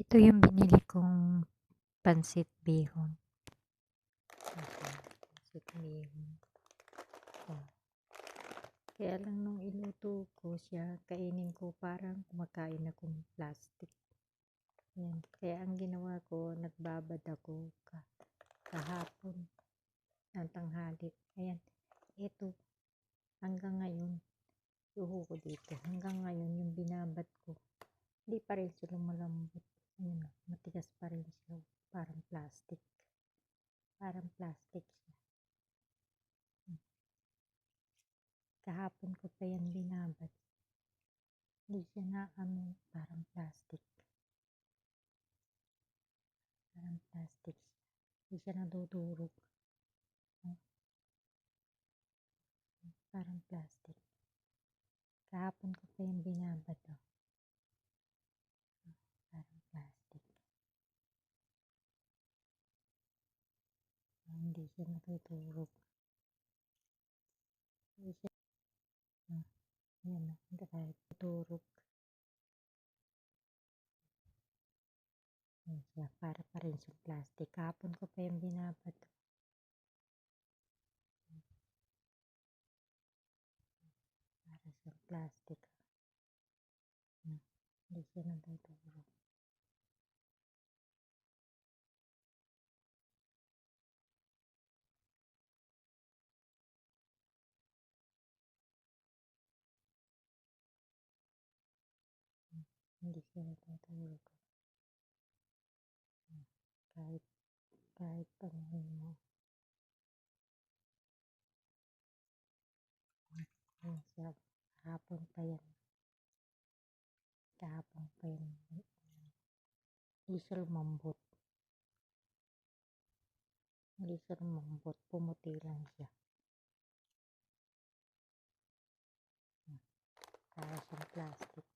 Ito yung binili kong pansit bihon. Pansit bihon. Oh. Kaya lang nung iluto ko siya, kainin ko parang kumakain akong plastic. Yan. Kaya ang ginawa ko, nagbabad ako kahapon ng tanghali. Ayan. Ito. Hanggang ngayon. Suho ko dito. Hanggang ngayon yung binabad ko. Hindi pa rin sila malambot. Ayan, matigas pa rin siya. Parang plastic. Parang plastic siya. Kahapon ko pa yan binabad. Hindi siya na parang plastic. Parang plastic siya. Hindi siya nadudurog. Parang plastic. Kahapon ko pa yan binabad. Parang plastic. Hindi siya nadudurog. Hindi siya. Yan na. Hindi kahit nadudurog. Yan siya. Para pa rin sa plastic. Kahapon ko pa yan binabad. Para sa plastic. Hindi siya nadudurog. Hindi siya nadudurog. Kahit panuhin mo. Yan siya. Kahapon pa yan. Kahapon pa yan. Hindi siya lumambot. Hindi siya lumambot. Pumuti lang siya. Para siyang plastic.